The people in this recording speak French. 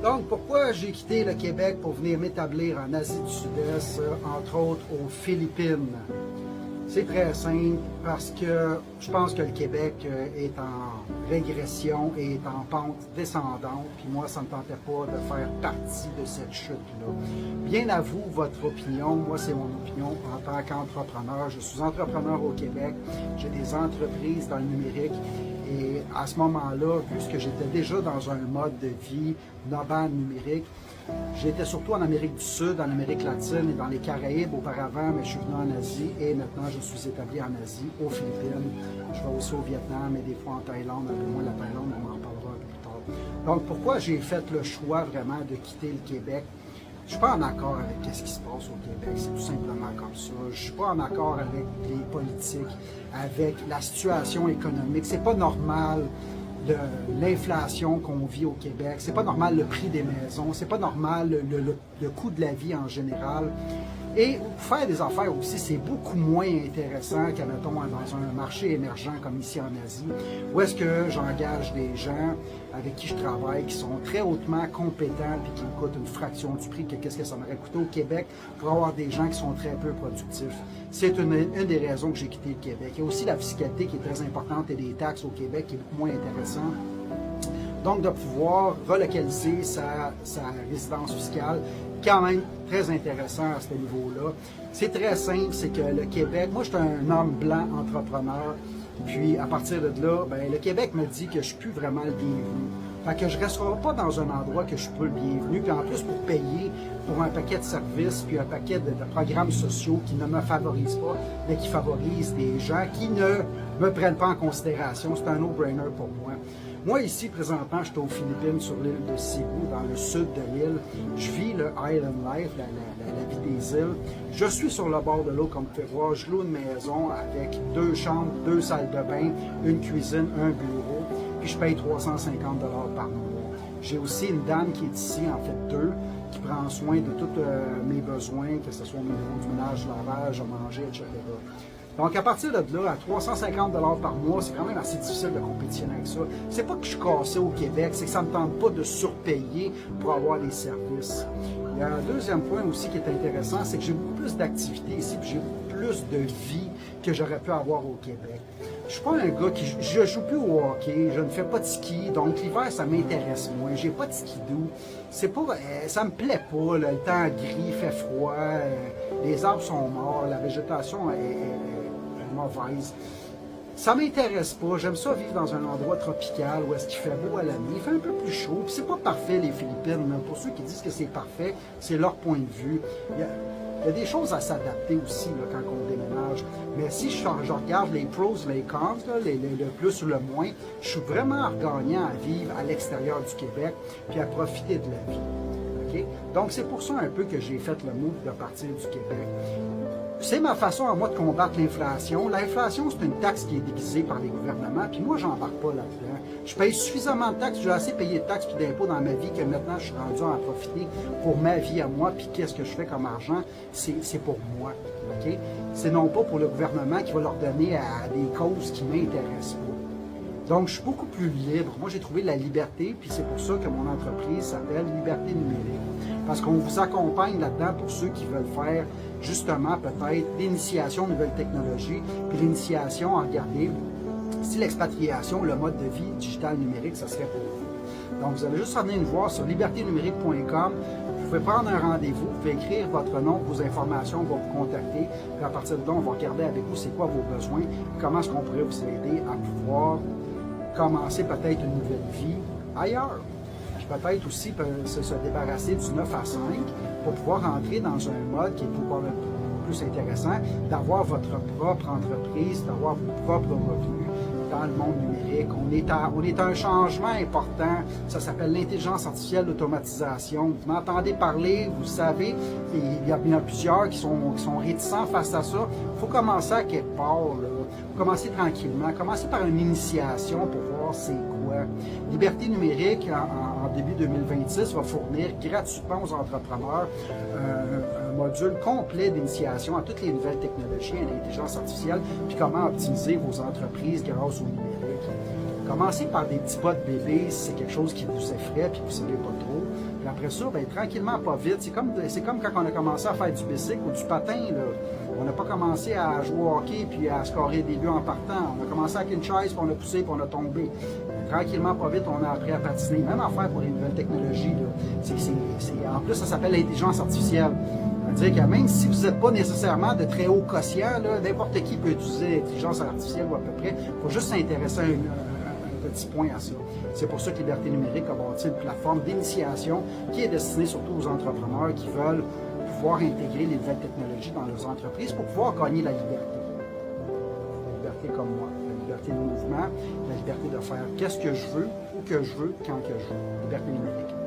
Donc, pourquoi j'ai quitté le Québec pour venir m'établir en Asie du Sud-Est, entre autres aux Philippines? C'est très simple parce que je pense que le Québec est en régression et est en pente descendante. Puis moi, ça ne me tentait pas de faire partie de cette chute-là. Bien à vous, votre opinion. Moi, c'est mon opinion en tant qu'entrepreneur. Je suis entrepreneur au Québec. J'ai des entreprises dans le numérique. Et à ce moment-là, puisque j'étais déjà dans un mode de vie nomade numérique, j'étais surtout en Amérique du Sud, en Amérique latine et dans les Caraïbes auparavant, mais je suis venu en Asie et maintenant je suis établi en Asie, aux Philippines. Je vais aussi au Vietnam et des fois en Thaïlande, un peu moins la Thaïlande, on en parlera un peu plus tard. Donc pourquoi j'ai fait le choix vraiment de quitter le Québec? Je ne suis pas en accord avec ce qui se passe au Québec, c'est tout simplement comme ça. Je ne suis pas en accord avec les politiques, avec la situation économique. C'est pas normal l'inflation qu'on vit au Québec, c'est pas normal le prix des maisons, c'est pas normal le coût de la vie en général. Et faire des affaires aussi, c'est beaucoup moins intéressant qu'à, mettons, dans un marché émergent comme ici en Asie, où est-ce que j'engage des gens avec qui je travaille, qui sont très hautement compétents et qui me coûtent une fraction du prix que qu'est-ce que ça m'aurait coûté au Québec pour avoir des gens qui sont très peu productifs. C'est une des raisons que j'ai quitté le Québec. Il y a aussi la fiscalité qui est très importante et des taxes au Québec qui est beaucoup moins intéressant. Donc, de pouvoir relocaliser sa résidence fiscale, quand même très intéressant à ce niveau-là. C'est très simple, c'est que le Québec, moi je suis un homme blanc entrepreneur, puis à partir de là, ben, le Québec me dit que je ne suis plus vraiment le bienvenu. Fait que je ne resterai pas dans un endroit que je suis pas le bienvenu, puis en plus pour payer pour un paquet de services, puis un paquet de programmes sociaux qui ne me favorisent pas, mais qui favorisent des gens qui ne me prennent pas en considération. C'est un no-brainer pour moi. Moi, ici, présentement, je suis aux Philippines, sur l'île de Cebu, dans le sud de l'île. Je vis le Island Life, la vie des îles. Je suis sur le bord de l'eau, comme vous pouvez voir. Je loue une maison avec 2 chambres, 2 salles de bain, une cuisine, un bureau. Puis je paye 350 $ par mois. J'ai aussi une dame qui est ici, en fait 2, qui prend soin de tous mes besoins, que ce soit au niveau du ménage, du lavage, à manger, etc. Donc, à partir de là, à 350 $ par mois, c'est quand même assez difficile de compétitionner avec ça. C'est pas que je suis cassé au Québec, c'est que ça ne me tente pas de surpayer pour avoir des services. Il y a un deuxième point aussi qui est intéressant, c'est que j'ai beaucoup plus d'activités ici, puis j'ai beaucoup plus de vie que j'aurais pu avoir au Québec. Je suis pas un gars qui... Je joue plus au hockey, je ne fais pas de ski, donc l'hiver, ça m'intéresse moins. J'ai pas de skidoo. C'est pas... ça me plaît pas, là, le temps gris, il fait froid, les arbres sont morts, la végétation est mauvaise. Ça m'intéresse pas. J'aime ça vivre dans un endroit tropical où est-ce qu'il fait beau à la nuit. Il fait un peu plus chaud. Puis c'est pas parfait, les Philippines. Même pour ceux qui disent que c'est parfait, c'est leur point de vue. Il y a des choses à s'adapter aussi là, quand on déménage. Mais si je regarde les pros, les cons, là, le plus ou le moins, je suis vraiment gagnant à vivre à l'extérieur du Québec puis à profiter de la vie. Okay? Donc c'est pour ça un peu que j'ai fait le move de partir du Québec. C'est ma façon à moi de combattre l'inflation. L'inflation, c'est une taxe qui est déguisée par les gouvernements, puis moi, j'embarque pas là-dedans. Je paye suffisamment de taxes, j'ai assez payé de taxes et d'impôts dans ma vie que maintenant, je suis rendu à en profiter pour ma vie à moi, puis qu'est-ce que je fais comme argent, c'est pour moi. Okay? C'est non pas pour le gouvernement qui va leur donner à des causes qui ne m'intéressent pas. Donc, je suis beaucoup plus libre. Moi, j'ai trouvé la liberté, puis c'est pour ça que mon entreprise s'appelle Liberté Numérique. Parce qu'on vous accompagne là-dedans pour ceux qui veulent faire justement peut-être l'initiation aux nouvelles technologies, puis l'initiation à regarder si l'expatriation, le mode de vie digital numérique, ça serait pour vous. Donc, vous allez juste venir nous voir sur liberténumérique.com. Vous pouvez prendre un rendez-vous, vous pouvez écrire votre nom, vos informations, on va vous contacter. Puis à partir de là, on va regarder avec vous c'est quoi vos besoins, comment est-ce qu'on pourrait vous aider à pouvoir commencer peut-être une nouvelle vie ailleurs. Peut-être aussi se débarrasser du 9 à 5 pour pouvoir entrer dans un mode qui est beaucoup plus intéressant, d'avoir votre propre entreprise, d'avoir vos propres revenus dans le monde numérique. On est à un changement important, ça s'appelle l'intelligence artificielle, l'automatisation. Vous m'entendez parler, vous savez, il y a plusieurs qui sont réticents face à ça. Il faut commencer à quelque part, là. Commencer tranquillement, commencer par une initiation pour voir c'est quoi. Liberté numérique, en début 2026, va fournir gratuitement aux entrepreneurs un module complet d'initiation à toutes les nouvelles technologies et l'intelligence artificielle, puis comment optimiser vos entreprises grâce au numérique. Commencez par des petits pas de bébé si c'est quelque chose qui vous effraie puis que vous ne savez pas trop. Puis après ça, ben, tranquillement, pas vite. C'est comme quand on a commencé à faire du bicycle ou du patin. Là. On n'a pas commencé à jouer au hockey puis à scorer des buts en partant. On a commencé avec une chaise, puis on a poussé, puis on a tombé. Tranquillement, pas vite, on a appris à patiner. Même en faire pour les nouvelles technologies. Là. En plus, ça s'appelle l'intelligence artificielle. C'est-à-dire que même si vous n'êtes pas nécessairement de très haut quotient, n'importe qui peut utiliser l'intelligence artificielle ou à peu près. Il faut juste s'intéresser à un petit point à ça. C'est pour ça que Liberté numérique a bâti une plateforme d'initiation qui est destinée surtout aux entrepreneurs qui veulent pouvoir intégrer les nouvelles technologies dans leurs entreprises pour pouvoir gagner la liberté. La liberté comme moi, la liberté de mouvement, la liberté de faire qu'est-ce que je veux, où que je veux, quand que je veux. Liberté numérique.